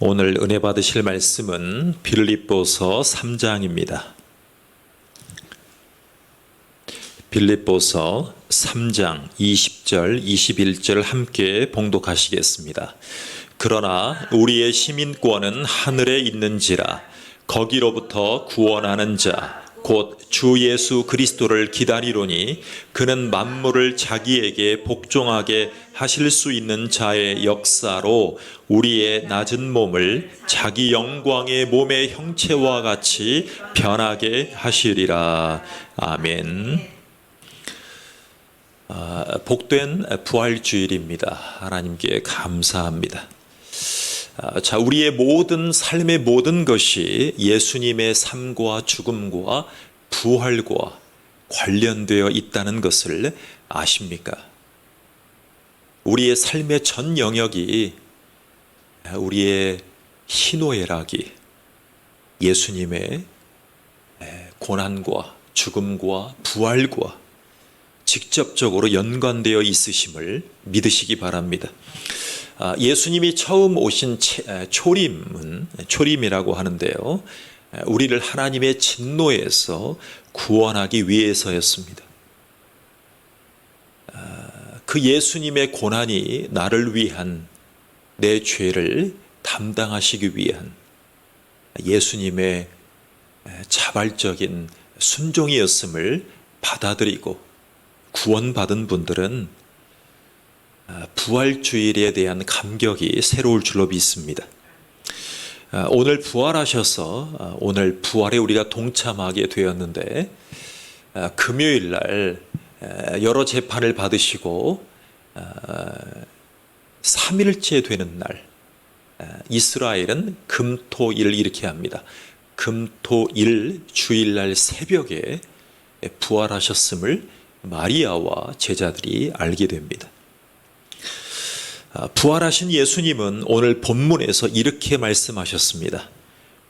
오늘 은혜 받으실 말씀은 빌립보서 3장입니다. 빌립보서 3장 20절, 21절 함께 봉독하시겠습니다. 그러나 우리의 시민권은 하늘에 있는지라 거기로부터 구원하는 자 곧 주 예수 그리스도를 기다리노니 그는 만물을 자기에게 복종하게 하실 수 있는 자의 역사로 우리의 낮은 몸을 자기 영광의 몸의 형체와 같이 변하게 하시리라. 아멘. 복된 부활주일입니다. 하나님께 감사합니다. 자, 우리의 모든 삶의 모든 것이 예수님의 삶과 죽음과 부활과 관련되어 있다는 것을 아십니까? 우리의 삶의 전 영역이 우리의 희노애락이 예수님의 고난과 죽음과 부활과 직접적으로 연관되어 있으심을 믿으시기 바랍니다. 예수님이 처음 오신 초림은 초림이라고 하는데요, 우리를 하나님의 진노에서 구원하기 위해서였습니다. 그 예수님의 고난이 나를 위한, 내 죄를 담당하시기 위한 예수님의 자발적인 순종이었음을 받아들이고 구원받은 분들은 부활주일에 대한 감격이 새로울 줄로 믿습니다. 오늘 부활하셔서 오늘 부활에 우리가 동참하게 되었는데, 금요일 날 여러 재판을 받으시고 3일째 되는 날, 이스라엘은 금토일 이렇게 합니다. 금토일 주일날 새벽에 부활하셨음을 마리아와 제자들이 알게 됩니다. 부활하신 예수님은 오늘 본문에서 이렇게 말씀하셨습니다.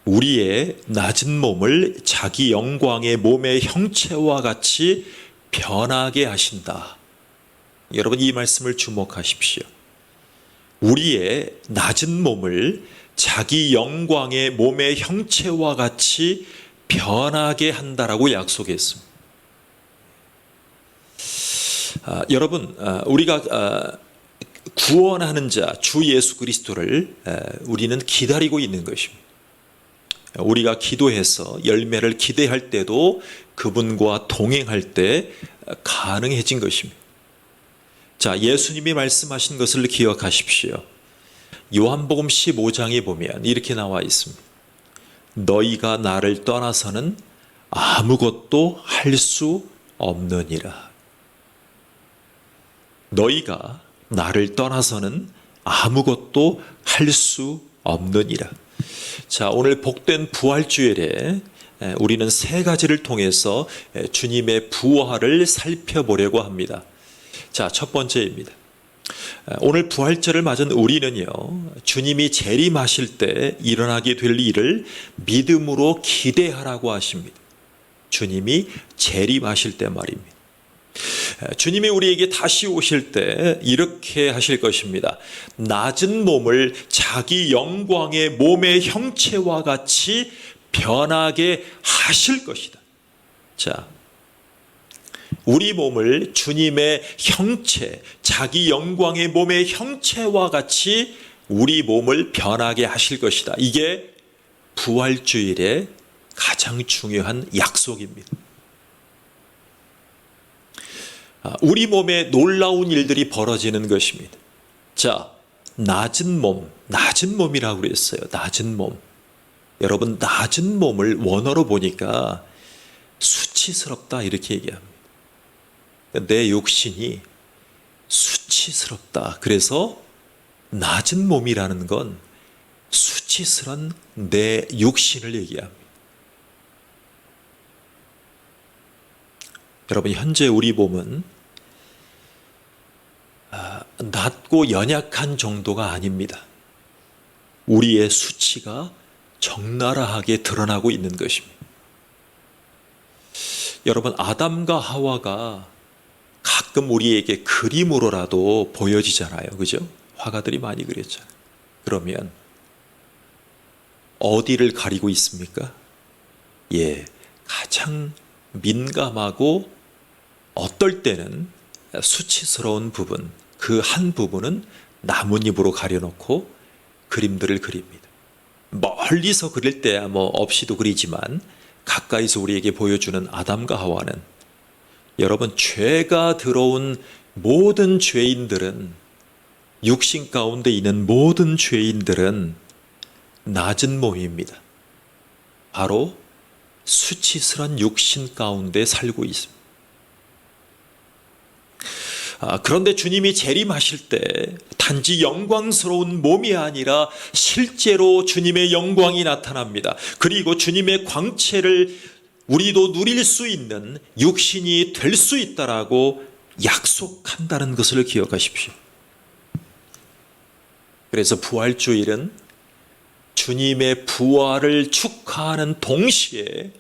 우리의 낮은 몸을 자기 영광의 몸의 형체와 같이 변하게 하신다. 여러분, 이 말씀을 주목하십시오. 우리의 낮은 몸을 자기 영광의 몸의 형체와 같이 변하게 한다라고 약속했습니다. 여러분, 우리가 구원하는 자, 주 예수 그리스도를 우리는 기다리고 있는 것입니다. 우리가 기도해서 열매를 기대할 때도 그분과 동행할 때 가능해진 것입니다. 자, 예수님이 말씀하신 것을 기억하십시오. 요한복음 15장에 보면 이렇게 나와 있습니다. 너희가 나를 떠나서는 아무것도 할 수 없느니라. 너희가 나를 떠나서는 아무것도 할 수 없느니라. 자, 오늘 복된 부활주일에 우리는 세 가지를 통해서 주님의 부활을 살펴보려고 합니다. 자, 첫 번째입니다. 오늘 부활절을 맞은 우리는요, 주님이 재림하실 때 일어나게 될 일을 믿음으로 기대하라고 하십니다. 주님이 재림하실 때 말입니다. 주님이 우리에게 다시 오실 때 이렇게 하실 것입니다. 낮은 몸을 자기 영광의 몸의 형체와 같이 변하게 하실 것이다. 자, 우리 몸을 주님의 형체, 자기 영광의 몸의 형체와 같이 우리 몸을 변하게 하실 것이다. 이게 부활주일의 가장 중요한 약속입니다. 우리 몸에 놀라운 일들이 벌어지는 것입니다. 자, 낮은 몸이라고 그랬어요. 낮은 몸. 여러분, 낮은 몸을 원어로 보니까 수치스럽다 이렇게 얘기합니다. 내 욕심이 수치스럽다. 그래서 낮은 몸이라는 건 수치스러운 내 육신을 얘기합니다. 여러분, 현재 우리 몸은 낮고 연약한 정도가 아닙니다. 우리의 수치가 적나라하게 드러나고 있는 것입니다. 여러분, 아담과 하와가 가끔 우리에게 그림으로라도 보여지잖아요. 그죠? 화가들이 많이 그렸잖아요. 그러면 어디를 가리고 있습니까? 예, 가장 민감하고 어떨 때는 수치스러운 부분, 그 한 부분은 나뭇잎으로 가려놓고 그림들을 그립니다. 멀리서 그릴 때야 뭐 없이도 그리지만 가까이서 우리에게 보여주는 아담과 하와는, 여러분, 죄가 들어온 모든 죄인들은, 육신 가운데 있는 모든 죄인들은 낮은 몸입니다. 바로 수치스러운 육신 가운데 살고 있습니다. 그런데 주님이 재림하실 때 단지 영광스러운 몸이 아니라 실제로 주님의 영광이 나타납니다. 그리고 주님의 광채를 우리도 누릴 수 있는 육신이 될 수 있다라고 약속한다는 것을 기억하십시오. 그래서 부활주일은 주님의 부활을 축하하는 동시에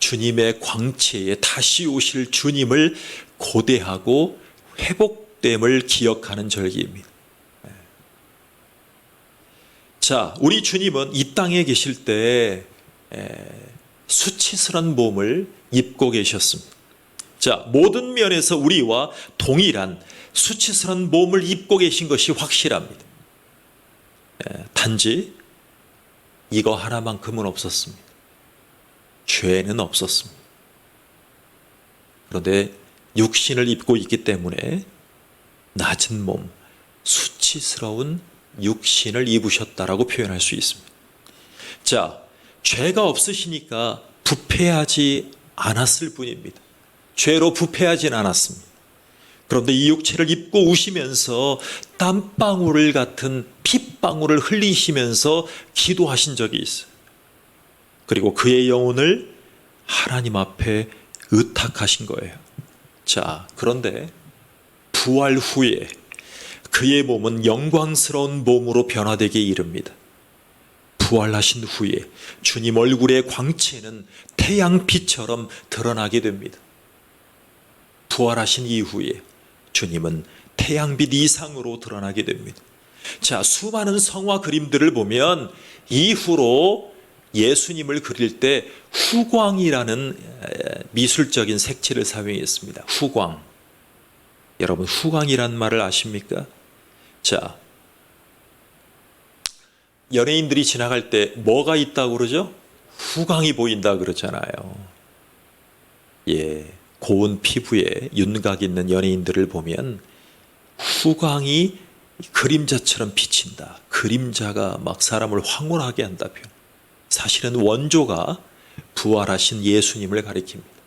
주님의 광채에 다시 오실 주님을 고대하고 회복됨을 기억하는 절기입니다. 자, 우리 주님은 이 땅에 계실 때 수치스러운 몸을 입고 계셨습니다. 자, 모든 면에서 우리와 동일한 수치스러운 몸을 입고 계신 것이 확실합니다. 단지 이거 하나만큼은 없었습니다. 죄는 없었습니다. 그런데 육신을 입고 있기 때문에 낮은 몸, 수치스러운 육신을 입으셨다라고 표현할 수 있습니다. 자, 죄가 없으시니까 부패하지 않았을 뿐입니다. 죄로 부패하진 않았습니다. 그런데 이 육체를 입고 우시면서 땀방울 같은 핏방울을 흘리시면서 기도하신 적이 있어요. 그리고 그의 영혼을 하나님 앞에 의탁하신 거예요. 자, 그런데 부활 후에 그의 몸은 영광스러운 몸으로 변화되게 이릅니다. 부활하신 후에 주님 얼굴의 광채는 태양빛처럼 드러나게 됩니다. 부활하신 이후에 주님은 태양빛 이상으로 드러나게 됩니다. 자, 수많은 성화 그림들을 보면 이후로 예수님을 그릴 때 후광이라는 미술적인 색채를 사용했습니다. 후광. 여러분, 후광이란 말을 아십니까? 자, 연예인들이 지나갈 때 뭐가 있다고 그러죠? 후광이 보인다 그러잖아요. 예, 고운 피부에 윤곽 있는 연예인들을 보면 후광이 그림자처럼 비친다. 그림자가 막 사람을 황홀하게 한다며. 사실은 원조가 부활하신 예수님을 가리킵니다.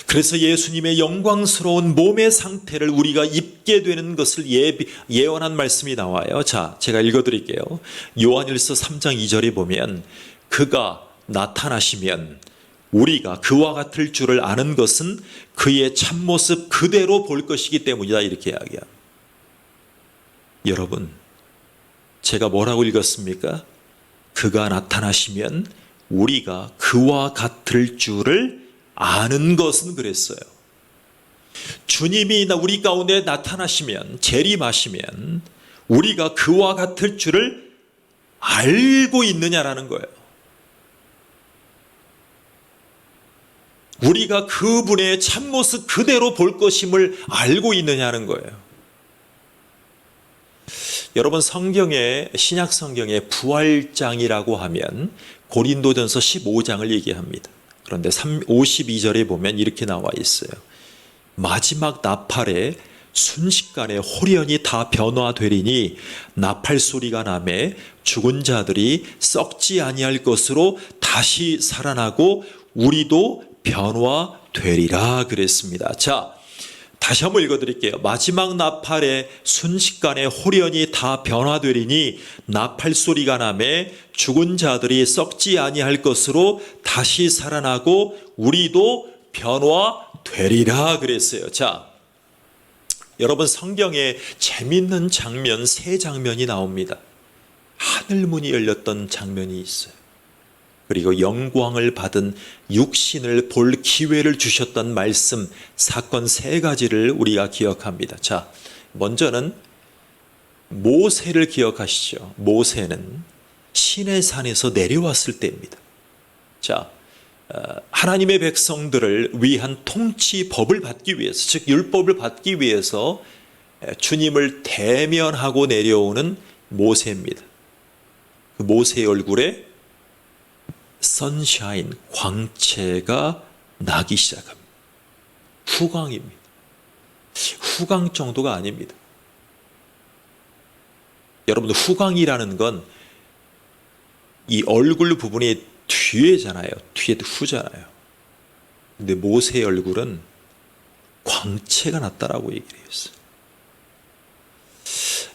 그래서 예수님의 영광스러운 몸의 상태를 우리가 입게 되는 것을 예언한 말씀이 나와요. 자, 제가 읽어드릴게요. 요한일서 3장 2절에 보면 그가 나타나시면 우리가 그와 같을 줄을 아는 것은 그의 참모습 그대로 볼 것이기 때문이다, 이렇게 이야기합니다. 여러분, 제가 뭐라고 읽었습니까? 그가 나타나시면 우리가 그와 같을 줄을 아는 것은 그랬어요. 주님이 우리 가운데 나타나시면, 재림하시면 우리가 그와 같을 줄을 알고 있느냐라는 거예요. 우리가 그분의 참모습 그대로 볼 것임을 알고 있느냐는 거예요. 여러분, 성경에, 신약 성경에 부활장이라고 하면 고린도전서 15장을 얘기합니다. 그런데 52절에 보면 이렇게 나와 있어요. 마지막 나팔에 순식간에 홀연히 다 변화되리니 나팔 소리가 나매 죽은 자들이 썩지 아니할 것으로 다시 살아나고 우리도 변화되리라 그랬습니다. 자, 다시 한번 읽어드릴게요. 마지막 나팔에 순식간에 홀연히 다 변화되리니 나팔 소리가 나매 죽은 자들이 썩지 아니할 것으로 다시 살아나고 우리도 변화되리라 그랬어요. 자, 여러분, 성경에 재밌는 장면, 세 장면이 나옵니다. 하늘문이 열렸던 장면이 있어요. 그리고 영광을 받은 육신을 볼 기회를 주셨던 말씀, 사건 세 가지를 우리가 기억합니다. 자, 먼저는 모세를 기억하시죠? 모세는 시내산에서 내려왔을 때입니다. 자, 하나님의 백성들을 위한 통치법을 받기 위해서, 즉 율법을 받기 위해서 주님을 대면하고 내려오는 모세입니다. 그 모세의 얼굴에 선샤인, 광채가 나기 시작합니다. 후광입니다. 후광 정도가 아닙니다. 여러분들, 후광이라는 건 이 얼굴 부분이 뒤에잖아요. 뒤에도 후잖아요. 근데 모세의 얼굴은 광채가 났다라고 얘기를 했어요.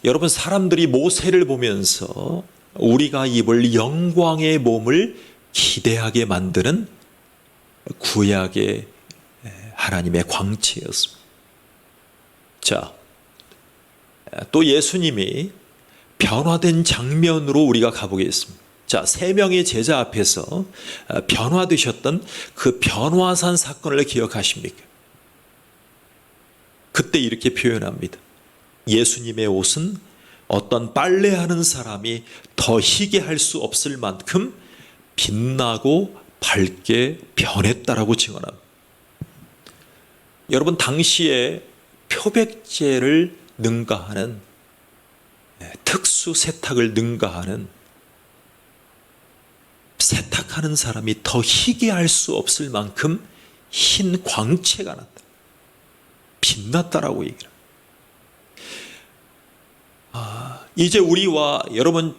여러분, 사람들이 모세를 보면서 우리가 입을 영광의 몸을 기대하게 만드는 구약의 하나님의 광채였습니다. 자, 또 예수님이 변화된 장면으로 우리가 가보겠습니다. 자, 세 명의 제자 앞에서 변화되셨던 그 변화산 사건을 기억하십니까? 그때 이렇게 표현합니다. 예수님의 옷은 어떤 빨래하는 사람이 더 희게 할 수 없을 만큼 빛나고 밝게 변했다라고 증언합니다. 여러분, 당시에 표백제를 능가하는, 특수 세탁을 능가하는, 세탁하는 사람이 더 희게 할 수 없을 만큼 흰 광채가 났다. 빛났다라고 얘기를 합니다. 이제 우리와 여러분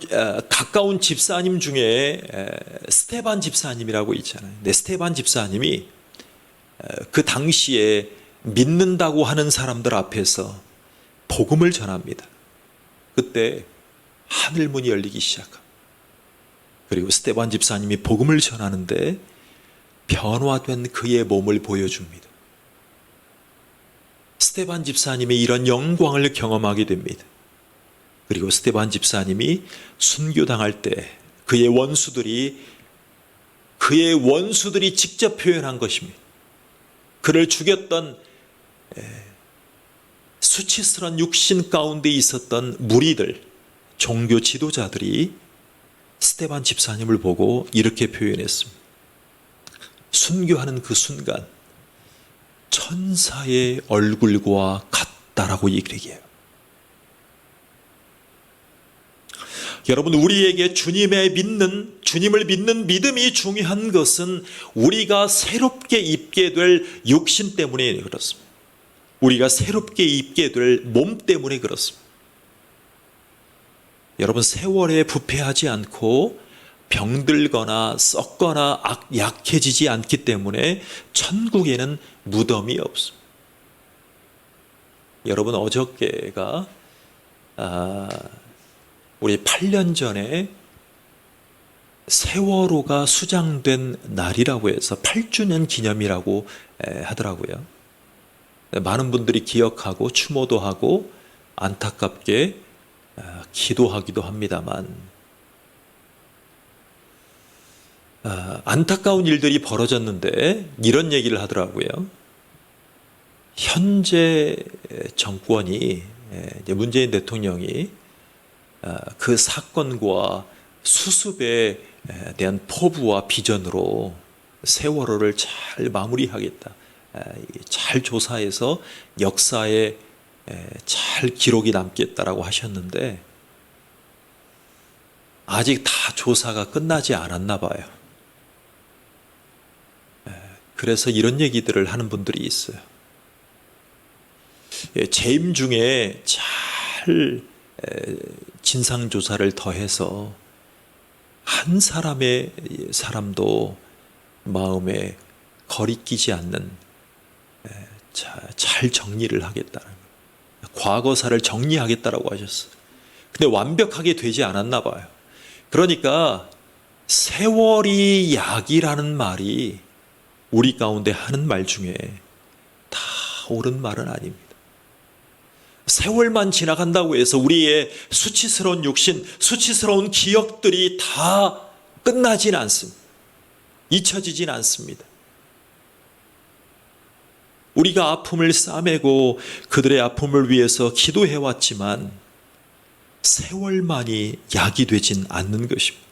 가까운 집사님 중에 스테반 집사님이라고 있잖아요. 근데 스테반 집사님이 그 당시에 믿는다고 하는 사람들 앞에서 복음을 전합니다. 그때 하늘문이 열리기 시작합니다. 그리고 스테반 집사님이 복음을 전하는데 변화된 그의 몸을 보여줍니다. 스테반 집사님이 이런 영광을 경험하게 됩니다. 그리고 스테반 집사님이 순교당할 때 그의 원수들이 직접 표현한 것입니다. 그를 죽였던 수치스러운 육신 가운데 있었던 무리들, 종교 지도자들이 스테반 집사님을 보고 이렇게 표현했습니다. 순교하는 그 순간 천사의 얼굴과 같다라고 얘기해요. 여러분, 우리에게 주님을 믿는 믿음이 중요한 것은 우리가 새롭게 입게 될 육신 때문에 그렇습니다. 우리가 새롭게 입게 될 몸 때문에 그렇습니다. 여러분, 세월에 부패하지 않고 병들거나 썩거나 약해지지 않기 때문에 천국에는 무덤이 없습니다. 여러분, 어저께가 우리 8년 전에 세월호가 수장된 날이라고 해서 8주년 기념이라고 하더라고요. 많은 분들이 기억하고 추모도 하고 안타깝게 기도하기도 합니다만, 안타까운 일들이 벌어졌는데 이런 얘기를 하더라고요. 현재 정권이, 문재인 대통령이 그 사건과 수습에 대한 포부와 비전으로 세월호를 잘 마무리하겠다, 잘 조사해서 역사에 잘 기록이 남겠다라고 하셨는데 아직 다 조사가 끝나지 않았나 봐요. 그래서 이런 얘기들을 하는 분들이 있어요. 재임 중에 잘 진상조사를 더해서 한 사람도 마음에 거리끼지 않는, 잘 정리를 하겠다는, 과거사를 정리하겠다라고 하셨어요. 근데 완벽하게 되지 않았나 봐요. 그러니까 세월이 약이라는 말이 우리 가운데 하는 말 중에 다 옳은 말은 아닙니다. 세월만 지나간다고 해서 우리의 수치스러운 육신, 수치스러운 기억들이 다 끝나진 않습니다. 잊혀지진 않습니다. 우리가 아픔을 싸매고 그들의 아픔을 위해서 기도해왔지만 세월만이 약이 되진 않는 것입니다.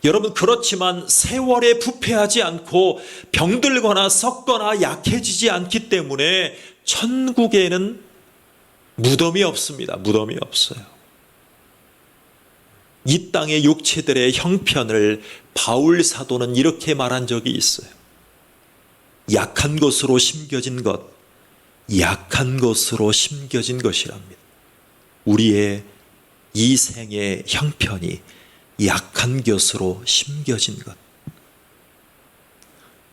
여러분, 그렇지만 세월에 부패하지 않고 병들거나 썩거나 약해지지 않기 때문에 천국에는 무덤이 없습니다. 무덤이 없어요. 이 땅의 육체들의 형편을 바울 사도는 이렇게 말한 적이 있어요. 약한 것으로 심겨진 것, 약한 것으로 심겨진 것이랍니다. 우리의 이 생의 형편이 약한 것으로 심겨진 것.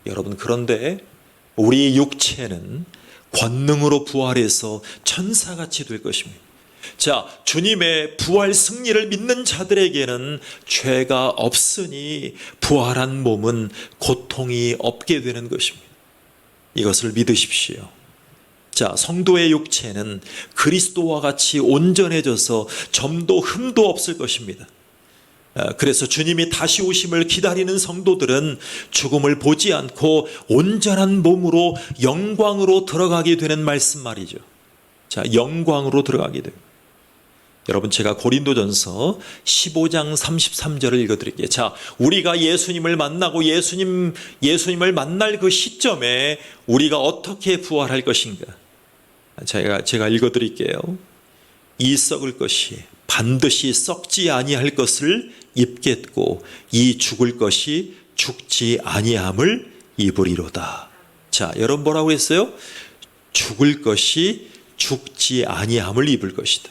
여러분, 그런데 우리 육체는 권능으로 부활해서 천사같이 될 것입니다. 자, 주님의 부활 승리를 믿는 자들에게는 죄가 없으니 부활한 몸은 고통이 없게 되는 것입니다. 이것을 믿으십시오. 자, 성도의 육체는 그리스도와 같이 온전해져서 점도 흠도 없을 것입니다. 그래서 주님이 다시 오심을 기다리는 성도들은 죽음을 보지 않고 온전한 몸으로 영광으로 들어가게 되는 말씀 말이죠. 자, 영광으로 들어가게 됩니다. 여러분, 제가 고린도전서 15장 33절을 읽어드릴게요. 자, 우리가 예수님을 만나고 예수님을 만날 그 시점에 우리가 어떻게 부활할 것인가? 제가 읽어드릴게요. 이 썩을 것이 반드시 썩지 아니할 것을 입겠고 이 죽을 것이 죽지 아니함을 입으리로다. 자, 여러분 뭐라고 했어요? 죽을 것이 죽지 아니함을 입을 것이다.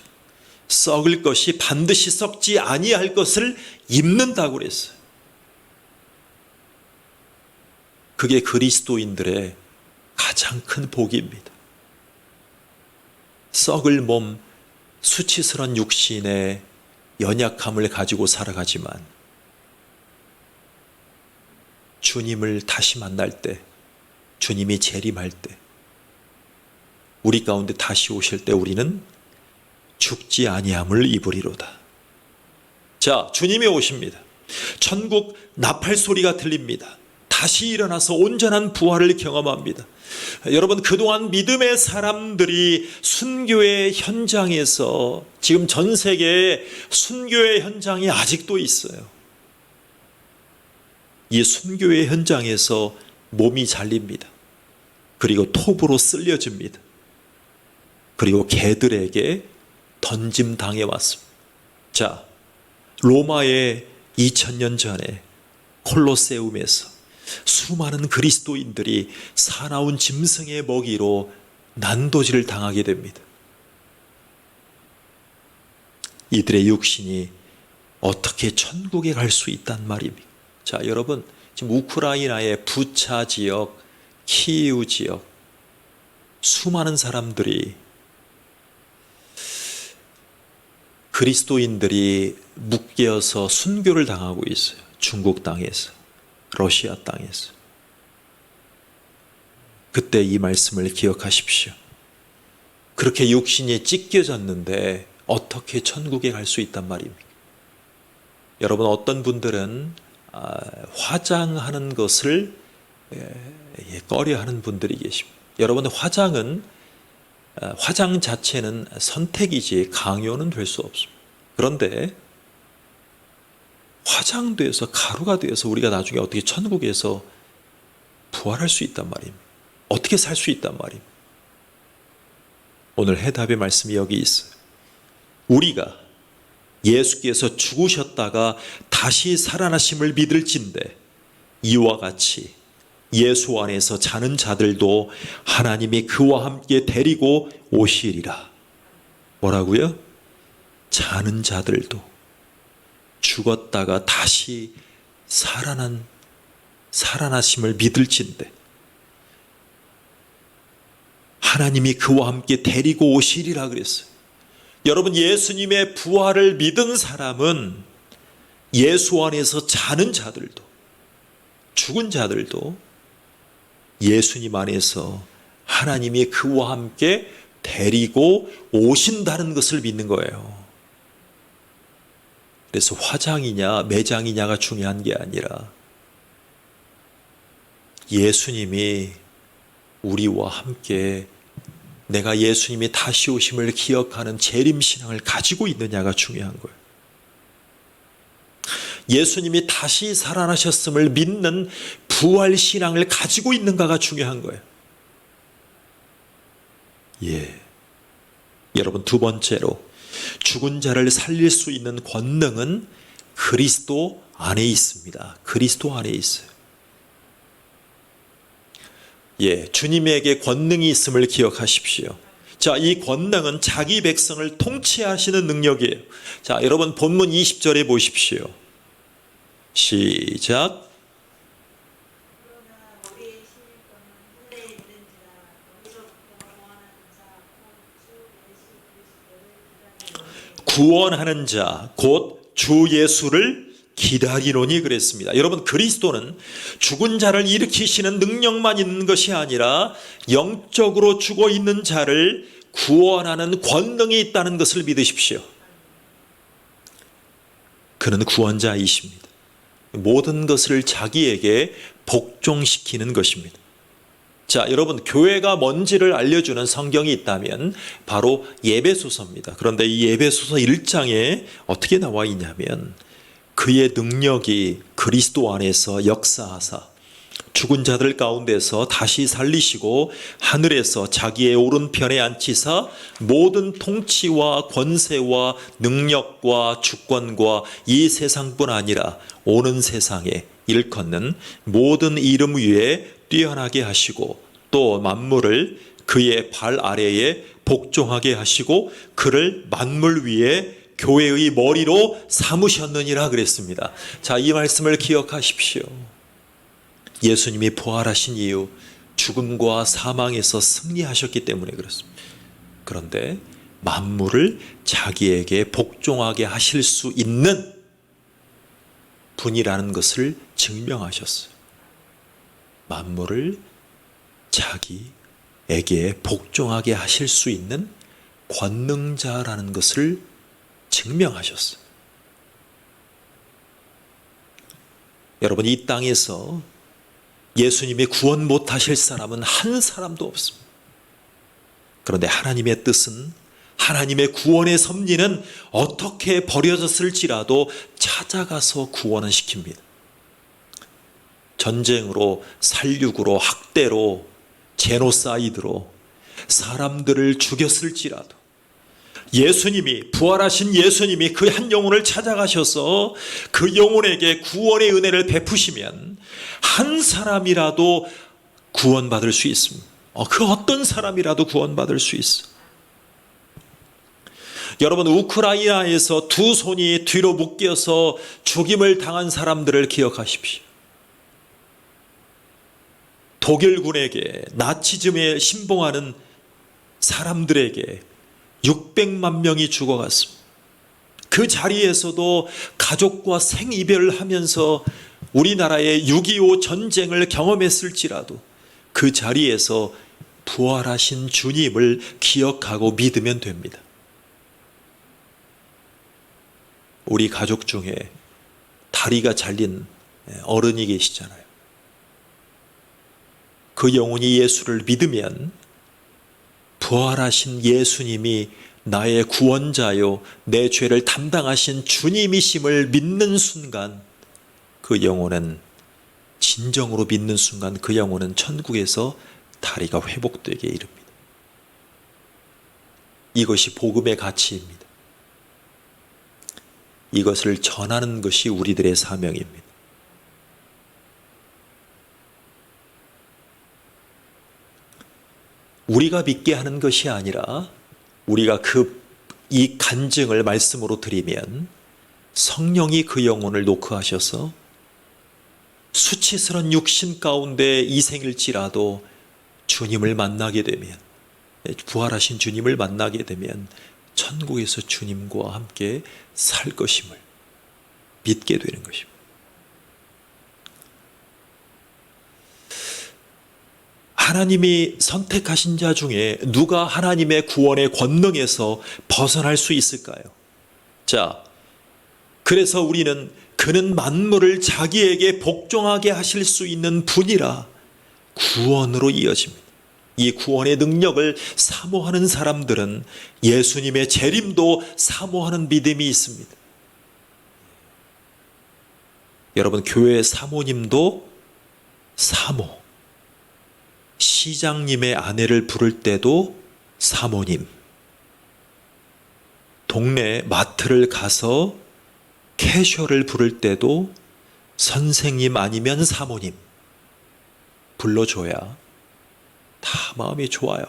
썩을 것이 반드시 썩지 아니할 것을 입는다고 그랬어요. 그게 그리스도인들의 가장 큰 복입니다. 썩을 몸, 수치스러운 육신의 연약함을 가지고 살아가지만 주님을 다시 만날 때, 주님이 재림할 때, 우리 가운데 다시 오실 때 우리는 죽지 아니함을 입으리로다. 자, 주님이 오십니다. 천국 나팔 소리가 들립니다. 다시 일어나서 온전한 부활을 경험합니다. 여러분, 그동안 믿음의 사람들이 순교의 현장에서, 지금 전 세계에 순교의 현장이 아직도 있어요. 이 순교의 현장에서 몸이 잘립니다. 그리고 톱으로 쓸려집니다. 그리고 개들에게 던짐 당해 왔습니다. 자, 로마의 2000년 전에 콜로세움에서 수많은 그리스도인들이 사나운 짐승의 먹이로 난도질을 당하게 됩니다. 이들의 육신이 어떻게 천국에 갈 수 있단 말입니까? 자, 여러분, 지금 우크라이나의 부차 지역, 키이우 지역, 수많은 사람들이, 그리스도인들이 묶여서 순교를 당하고 있어요. 중국 땅에서, 러시아 땅에서. 그때 이 말씀을 기억하십시오. 그렇게 육신이 찢겨졌는데 어떻게 천국에 갈 수 있단 말입니까? 여러분, 어떤 분들은 화장하는 것을 꺼려하는 분들이 계십니다. 여러분, 화장 자체는 선택이지 강요는 될 수 없습니다. 그런데 화장돼서 가루가 되어서 우리가 나중에 어떻게 천국에서 부활할 수 있단 말입니다. 어떻게 살 수 있단 말입니다. 오늘 해답의 말씀이 여기 있어요. 우리가 예수께서 죽으셨다가 다시 살아나심을 믿을진대 이와 같이 예수 안에서 자는 자들도 하나님이 그와 함께 데리고 오시리라. 뭐라고요? 자는 자들도, 죽었다가 다시 살아나심을 믿을진대 하나님이 그와 함께 데리고 오시리라 그랬어요. 여러분, 예수님의 부활을 믿은 사람은 예수 안에서 자는 자들도, 죽은 자들도 예수님 안에서 하나님이 그와 함께 데리고 오신다는 것을 믿는 거예요. 그래서 화장이냐 매장이냐가 중요한 게 아니라 예수님이 우리와 함께 내가 예수님이 다시 오심을 기억하는 재림신앙을 가지고 있느냐가 중요한 거예요. 예수님이 다시 살아나셨음을 믿는 부활신앙을 가지고 있는가가 중요한 거예요. 여러분, 두 번째로 죽은 자를 살릴 수 있는 권능은 그리스도 안에 있습니다. 그리스도 안에 있어요. 주님에게 권능이 있음을 기억하십시오. 자, 이 권능은 자기 백성을 통치하시는 능력이에요. 자, 여러분 본문 20절에 보십시오. 시작. 구원하는 자, 곧 주 예수를 기다리노니 그랬습니다. 여러분, 그리스도는 죽은 자를 일으키시는 능력만 있는 것이 아니라 영적으로 죽어 있는 자를 구원하는 권능이 있다는 것을 믿으십시오. 그는 구원자이십니다. 모든 것을 자기에게 복종시키는 것입니다. 자, 여러분, 교회가 뭔지를 알려주는 성경이 있다면 바로 예배소서입니다. 그런데 이 예배소서 1장에 어떻게 나와 있냐면 그의 능력이 그리스도 안에서 역사하사 죽은 자들 가운데서 다시 살리시고 하늘에서 자기의 오른편에 앉히사 모든 통치와 권세와 능력과 주권과 이 세상뿐 아니라 오는 세상에 일컫는 모든 이름 위에 뛰어나게 하시고 또 만물을 그의 발 아래에 복종하게 하시고 그를 만물 위에 교회의 머리로 삼으셨느니라 그랬습니다. 자, 이 말씀을 기억하십시오. 예수님이 부활하신 이유 죽음과 사망에서 승리하셨기 때문에 그렇습니다. 그런데 만물을 자기에게 복종하게 하실 수 있는 분이라는 것을 증명하셨어요. 만물을 자기에게 복종하게 하실 수 있는 권능자라는 것을 증명하셨어요. 여러분, 이 땅에서 예수님이 구원 못하실 사람은 한 사람도 없습니다. 그런데 하나님의 뜻은, 하나님의 구원의 섭리는 어떻게 버려졌을지라도 찾아가서 구원은 시킵니다. 전쟁으로, 살육으로, 학대로, 제노사이드로 사람들을 죽였을지라도 예수님이, 부활하신 예수님이 그 한 영혼을 찾아가셔서 그 영혼에게 구원의 은혜를 베푸시면 한 사람이라도 구원받을 수 있습니다. 그 어떤 사람이라도 구원받을 수 있어. 여러분, 우크라이나에서 두 손이 뒤로 묶여서 죽임을 당한 사람들을 기억하십시오. 독일군에게, 나치즘에 신봉하는 사람들에게 600만 명이 죽어갔습니다. 그 자리에서도 가족과 생이별을 하면서 우리나라의 6.25 전쟁을 경험했을지라도 그 자리에서 부활하신 주님을 기억하고 믿으면 됩니다. 우리 가족 중에 다리가 잘린 어른이 계시잖아요. 그 영혼이 예수를 믿으면 부활하신 예수님이 나의 구원자요, 내 죄를 담당하신 주님이심을 믿는 순간 그 영혼은, 진정으로 믿는 순간 그 영혼은 천국에서 다리가 회복되게 이릅니다. 이것이 복음의 가치입니다. 이것을 전하는 것이 우리들의 사명입니다. 우리가 믿게 하는 것이 아니라 우리가 이 간증을 말씀으로 드리면 성령이 그 영혼을 노크하셔서 수치스러운 육신 가운데 이생일지라도 주님을 만나게 되면, 부활하신 주님을 만나게 되면 천국에서 주님과 함께 살 것임을 믿게 되는 것입니다. 하나님이 선택하신 자 중에 누가 하나님의 구원의 권능에서 벗어날 수 있을까요? 자, 그래서 우리는 그는 만물을 자기에게 복종하게 하실 수 있는 분이라 구원으로 이어집니다. 이 구원의 능력을 사모하는 사람들은 예수님의 재림도 사모하는 믿음이 있습니다. 여러분, 교회 사모님도 사모, 시장님의 아내를 부를 때도 사모님, 동네 마트를 가서 캐셔를 부를 때도 선생님 아니면 사모님 불러줘야 다 마음이 좋아요.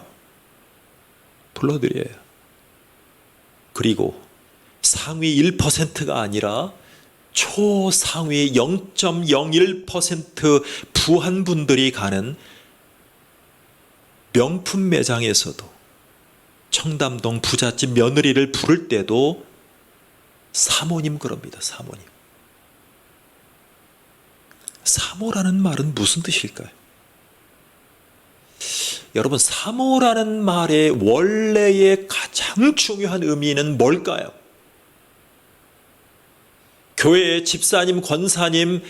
불러드려요. 그리고 상위 1%가 아니라 초상위 0.01% 부한 분들이 가는 명품 매장에서도 청담동 부잣집 며느리를 부를 때도 사모님 그럽니다. 사모님. 사모라는 말은 무슨 뜻일까요? 여러분, 사모라는 말의 원래의 가장 중요한 의미는 뭘까요? 교회의 집사님, 권사님,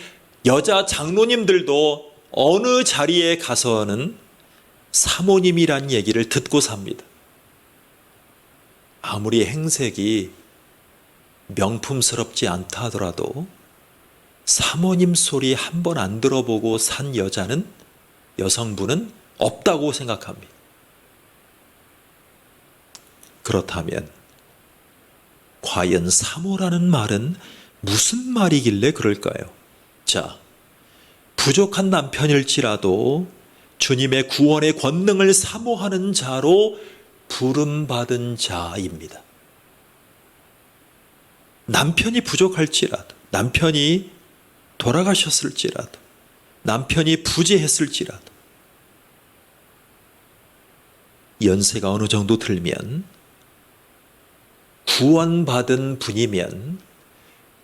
여자 장로님들도 어느 자리에 가서는 사모님이란 얘기를 듣고 삽니다. 아무리 행색이 명품스럽지 않다 하더라도 사모님 소리 한 번 안 들어보고 산 여성분은 없다고 생각합니다. 그렇다면 과연 사모라는 말은 무슨 말이길래 그럴까요? 자, 부족한 남편일지라도 주님의 구원의 권능을 사모하는 자로 부름받은 자입니다. 남편이 부족할지라도, 남편이 돌아가셨을지라도, 남편이 부재했을지라도, 연세가 어느 정도 들면, 구원받은 분이면,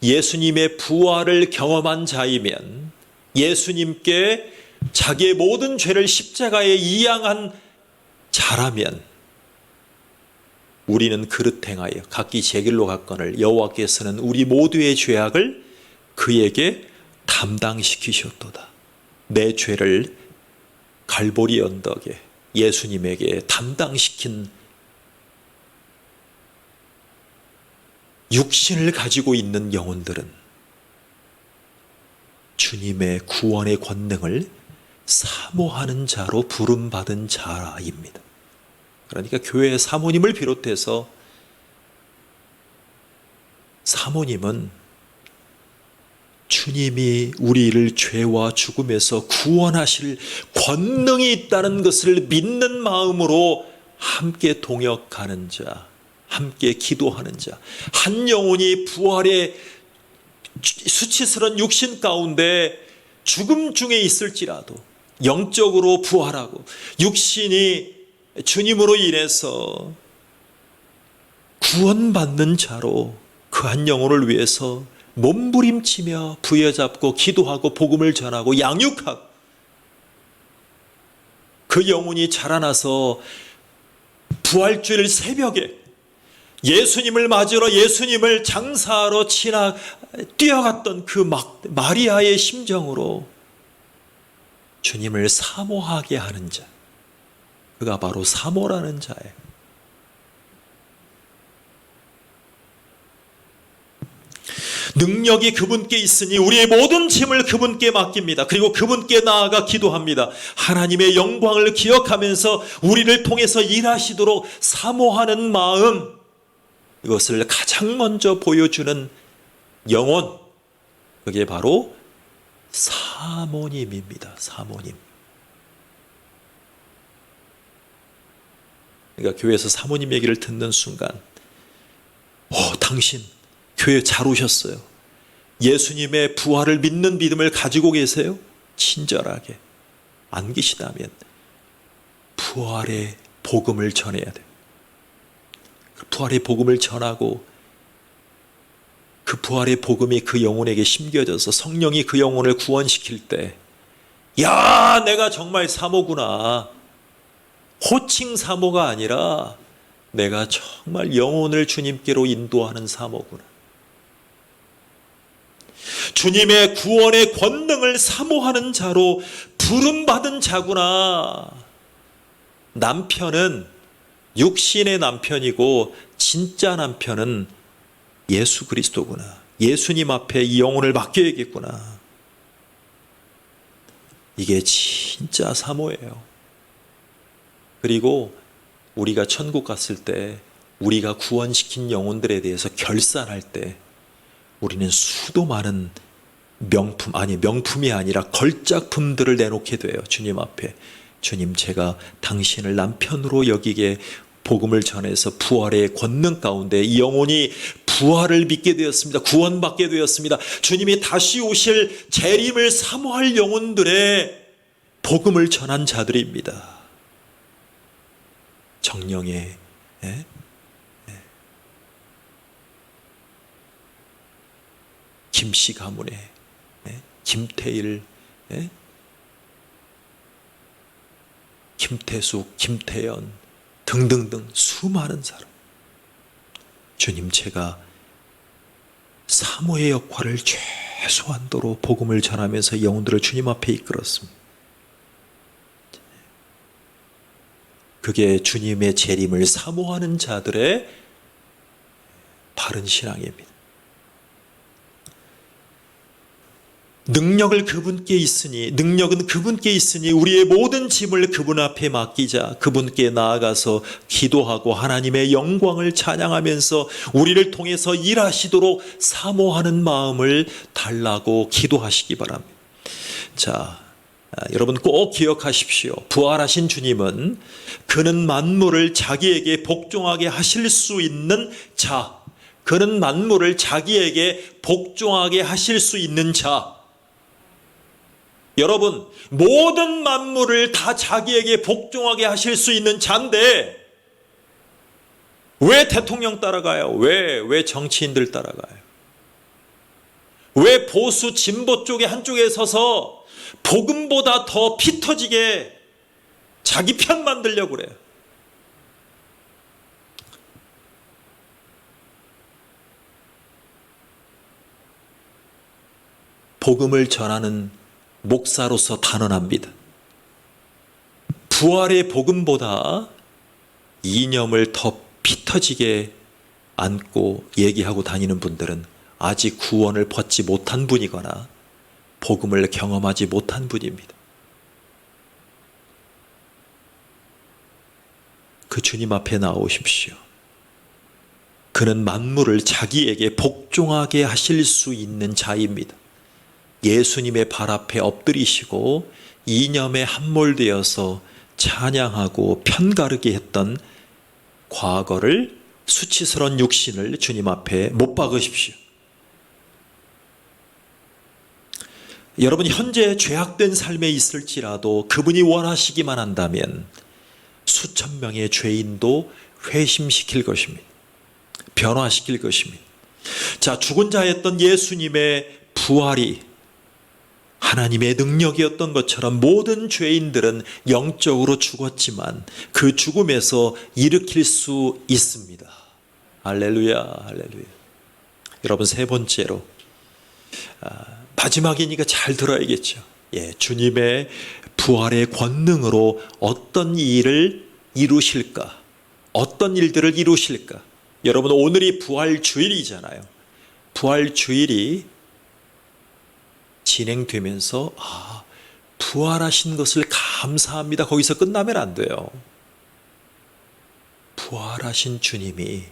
예수님의 부활을 경험한 자이면, 예수님께 자기의 모든 죄를 십자가에 이양한 자라면, 우리는 그릇 행하여 각기 제 길로 갔거늘 여호와께서는 우리 모두의 죄악을 그에게 담당시키셨도다. 내 죄를 갈보리 언덕에 예수님에게 담당시킨 육신을 가지고 있는 영혼들은 주님의 구원의 권능을 사모하는 자로 부름받은 자입니다. 그러니까 교회의 사모님을 비롯해서 사모님은 주님이 우리를 죄와 죽음에서 구원하실 권능이 있다는 것을 믿는 마음으로 함께 동역하는 자, 함께 기도하는 자, 한 영혼이 부활의 수치스러운 육신 가운데 죽음 중에 있을지라도 영적으로 부활하고 육신이 주님으로 인해서 구원받는 자로 그 한 영혼을 위해서 몸부림치며 부여잡고 기도하고 복음을 전하고 양육하고 그 영혼이 자라나서 부활주일 새벽에 예수님을 맞으러 예수님을 장사하러 뛰어갔던 그 마리아의 심정으로 주님을 사모하게 하는 자, 그가 바로 사모라는 자예요. 능력이 그분께 있으니 우리의 모든 짐을 그분께 맡깁니다. 그리고 그분께 나아가 기도합니다. 하나님의 영광을 기억하면서 우리를 통해서 일하시도록 사모하는 마음, 이것을 가장 먼저 보여주는 영혼, 그게 바로 사모님입니다. 사모님. 그러니까 교회에서 사모님 얘기를 듣는 순간, 당신 교회 잘 오셨어요. 예수님의 부활을 믿는 믿음을 가지고 계세요? 친절하게 안 계시다면 부활의 복음을 전해야 돼요. 부활의 복음을 전하고 그 부활의 복음이 그 영혼에게 심겨져서 성령이 그 영혼을 구원시킬 때, 야, 내가 정말 사모구나. 호칭 사모가 아니라 내가 정말 영혼을 주님께로 인도하는 사모구나. 주님의 구원의 권능을 사모하는 자로 부름받은 자구나. 남편은 육신의 남편이고 진짜 남편은 예수 그리스도구나. 예수님 앞에 이 영혼을 맡겨야겠구나. 이게 진짜 사모예요. 그리고 우리가 천국 갔을 때 우리가 구원시킨 영혼들에 대해서 결산할 때 우리는 수도 많은 명품이 아니라 걸작품들을 내놓게 돼요. 주님 앞에. 주님, 제가 당신을 남편으로 여기게 복음을 전해서 부활의 권능 가운데 이 영혼이 부활을 믿게 되었습니다. 구원받게 되었습니다. 주님이 다시 오실 재림을 사모할 영혼들의 복음을 전한 자들입니다. 정령의 김씨 가문의 김태일, 김태숙, 김태연 등등등 수많은 사람. 주님, 제가 사모의 역할을 최소한도로 복음을 전하면서 영혼들을 주님 앞에 이끌었습니다. 그게 주님의 재림을 사모하는 자들의 바른 신앙입니다. 능력은 그분께 있으니 우리의 모든 짐을 그분 앞에 맡기자. 그분께 나아가서 기도하고 하나님의 영광을 찬양하면서 우리를 통해서 일하시도록 사모하는 마음을 달라고 기도하시기 바랍니다. 자, 여러분 꼭 기억하십시오. 부활하신 주님은 그는 만물을 자기에게 복종하게 하실 수 있는 자. 그는 만물을 자기에게 복종하게 하실 수 있는 자. 여러분, 모든 만물을 다 자기에게 복종하게 하실 수 있는 자인데 왜 대통령 따라가요? 왜 정치인들 따라가요? 왜 보수 진보 쪽에 한쪽에 서서 복음보다 더 피 터지게 자기 편 만들려고 그래요? 복음을 전하는 목사로서 단언합니다. 부활의 복음보다 이념을 더 피 터지게 안고 얘기하고 다니는 분들은 아직 구원을 받지 못한 분이거나 복음을 경험하지 못한 분입니다. 그 주님 앞에 나오십시오. 그는 만물을 자기에게 복종하게 하실 수 있는 자입니다. 예수님의 발 앞에 엎드리시고 이념에 함몰되어서 찬양하고 편가르게 했던 과거를, 수치스러운 육신을 주님 앞에 못 박으십시오. 여러분, 현재 죄악된 삶에 있을지라도 그분이 원하시기만 한다면 수천 명의 죄인도 회심시킬 것입니다. 변화시킬 것입니다. 자, 죽은 자였던 예수님의 부활이 하나님의 능력이었던 것처럼 모든 죄인들은 영적으로 죽었지만 그 죽음에서 일으킬 수 있습니다. 할렐루야, 할렐루야. 여러분, 세 번째로, 마지막이니까 잘 들어야겠죠. 주님의 부활의 권능으로 어떤 일을 이루실까? 어떤 일들을 이루실까? 여러분, 오늘이 부활주일이잖아요. 부활주일이 진행되면서 부활하신 것을 감사합니다. 거기서 끝나면 안 돼요. 부활하신 주님이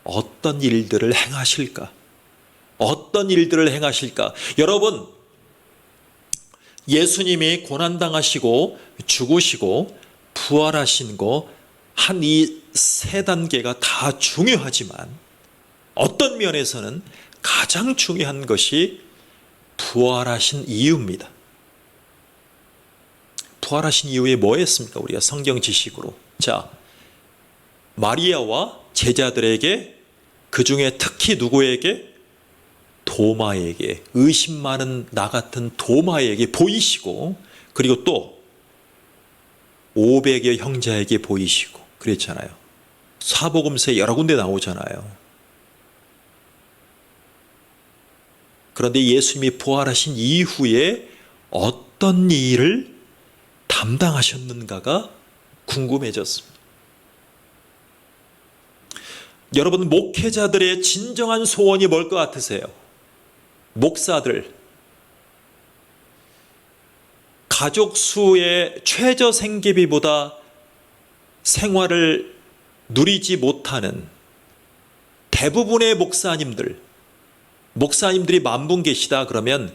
어떤 일들을 행하실까? 어떤 일들을 행하실까? 여러분, 예수님이 고난당하시고 죽으시고 부활하신 거 한 이 세 단계가 다 중요하지만 어떤 면에서는 가장 중요한 것이 부활하신 이유입니다. 부활하신 이후에 뭐 했습니까? 우리가 성경 지식으로. 자, 마리아와 제자들에게, 그 중에 특히 누구에게? 도마에게, 의심 많은 나 같은 도마에게 보이시고, 그리고 또 500여 형제에게 보이시고 그랬잖아요. 사복음서에 여러 군데 나오잖아요. 그런데 예수님이 부활하신 이후에 어떤 일을 담당하셨는가가 궁금해졌습니다. 여러분, 목회자들의 진정한 소원이 뭘 것 같으세요? 목사들, 가족 수의 최저 생계비보다 생활을 누리지 못하는 대부분의 목사님들이 10,000분 계시다 그러면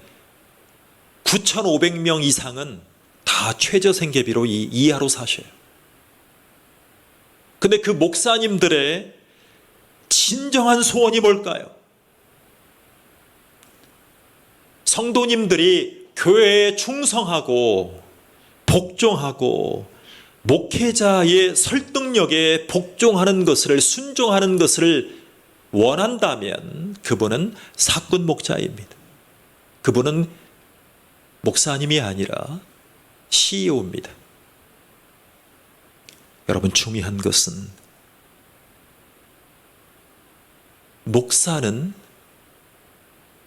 9,500명 이상은 다 최저 생계비로 이하로 사셔요. 근데 그 목사님들의 진정한 소원이 뭘까요? 성도님들이 교회에 충성하고 복종하고 목회자의 설득력에 복종하는 것을, 순종하는 것을 원한다면 그분은 사꾼 목자입니다. 그분은 목사님이 아니라 CEO입니다. 여러분, 중요한 것은 목사는,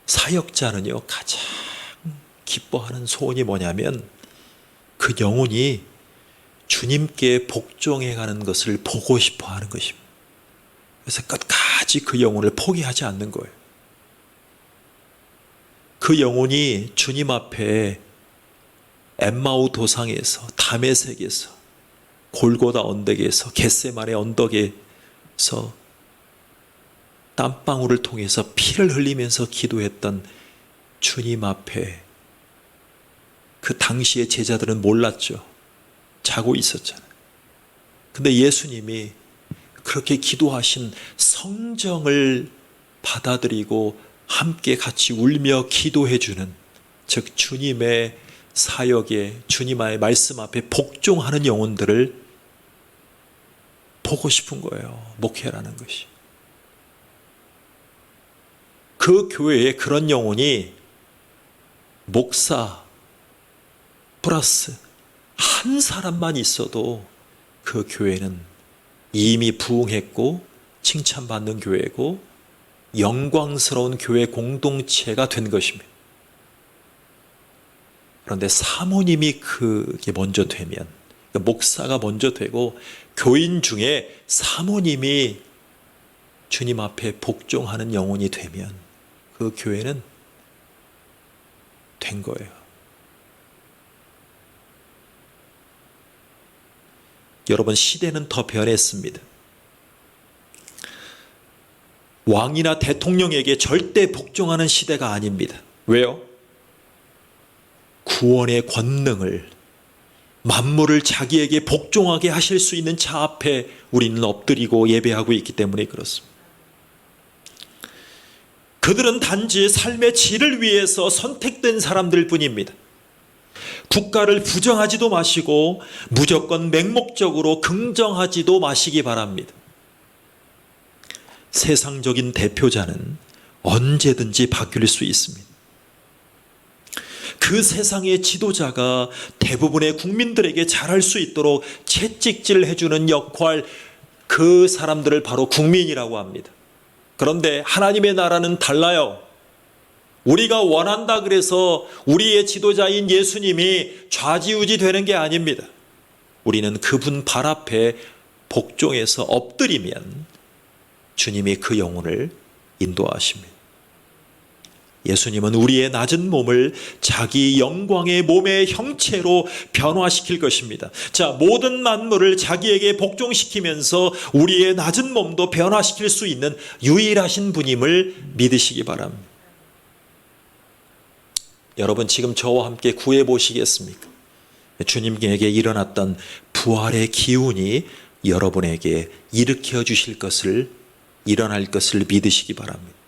사역자는요, 가장 기뻐하는 소원이 뭐냐면 그 영혼이 주님께 복종해 가는 것을 보고 싶어 하는 것입니다. 그래서 끝까지 그 영혼을 포기하지 않는 거예요. 그 영혼이 주님 앞에 엠마오 도상에서, 다메섹에서, 골고다 언덕에서, 겟세마네 언덕에서 땀방울을 통해서 피를 흘리면서 기도했던 주님 앞에, 그 당시의 제자들은 몰랐죠. 자고 있었잖아요. 근데 예수님이 그렇게 기도하신 성정을 받아들이고 함께 같이 울며 기도해주는, 즉 주님의 사역에, 주님의 말씀 앞에 복종하는 영혼들을 보고 싶은 거예요. 목회라는 것이. 그 교회에 그런 영혼이 목사 플러스 한 사람만 있어도 그 교회는 이미 부흥했고 칭찬받는 교회고 영광스러운 교회 공동체가 된 것입니다. 그런데 사모님이 그게 먼저 되면, 목사가 먼저 되고 교인 중에 사모님이 주님 앞에 복종하는 영혼이 되면 그 교회는 된 거예요. 여러분, 시대는 더 변했습니다. 왕이나 대통령에게 절대 복종하는 시대가 아닙니다. 왜요? 구원의 권능을, 만물을 자기에게 복종하게 하실 수 있는 자 앞에 우리는 엎드리고 예배하고 있기 때문에 그렇습니다. 그들은 단지 삶의 질을 위해서 선택된 사람들 뿐입니다. 국가를 부정하지도 마시고 무조건 맹목적으로 긍정하지도 마시기 바랍니다. 세상적인 대표자는 언제든지 바뀔 수 있습니다. 그 세상의 지도자가 대부분의 국민들에게 잘할 수 있도록 채찍질 해주는 역할, 그 사람들을 바로 국민이라고 합니다. 그런데 하나님의 나라는 달라요. 우리가 원한다 그래서 우리의 지도자인 예수님이 좌지우지 되는 게 아닙니다. 우리는 그분 발 앞에 복종해서 엎드리면 주님이 그 영혼을 인도하십니다. 예수님은 우리의 낮은 몸을 자기 영광의 몸의 형체로 변화시킬 것입니다. 자, 모든 만물을 자기에게 복종시키면서 우리의 낮은 몸도 변화시킬 수 있는 유일하신 분임을 믿으시기 바랍니다. 여러분, 지금 저와 함께 구해 보시겠습니까? 주님에게 일어났던 부활의 기운이 여러분에게 일으켜 주실 것을, 일어날 것을 믿으시기 바랍니다.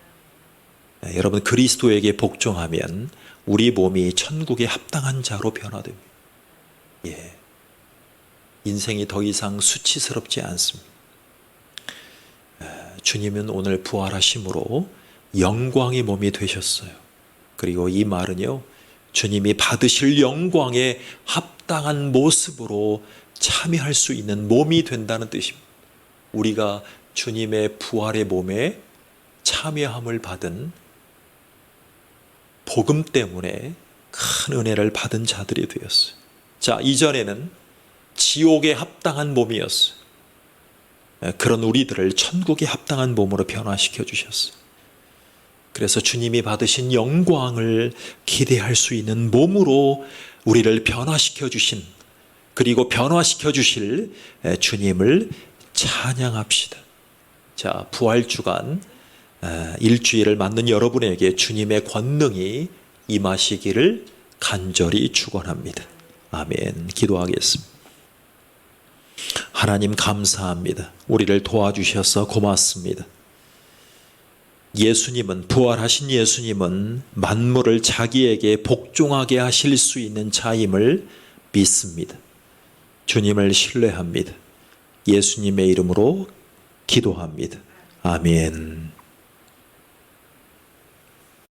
여러분, 그리스도에게 복종하면 우리 몸이 천국에 합당한 자로 변화됩니다. 인생이 더 이상 수치스럽지 않습니다. 주님은 오늘 부활하심으로 영광의 몸이 되셨어요. 그리고 이 말은요, 주님이 받으실 영광에 합당한 모습으로 참여할 수 있는 몸이 된다는 뜻입니다. 우리가 주님의 부활의 몸에 참여함을 받은 복음 때문에 큰 은혜를 받은 자들이 되었어요. 자, 이전에는 지옥에 합당한 몸이었어요. 그런 우리들을 천국에 합당한 몸으로 변화시켜 주셨어요. 그래서 주님이 받으신 영광을 기대할 수 있는 몸으로 우리를 변화시켜 주신, 그리고 변화시켜 주실 주님을 찬양합시다. 자, 부활주간 일주일을 맞는 여러분에게 주님의 권능이 임하시기를 간절히 축원합니다. 아멘. 기도하겠습니다. 하나님 감사합니다. 우리를 도와주셔서 고맙습니다. 예수님은, 부활하신 예수님은 만물을 자기에게 복종하게 하실 수 있는 자임을 믿습니다. 주님을 신뢰합니다. 예수님의 이름으로 기도합니다. 아멘.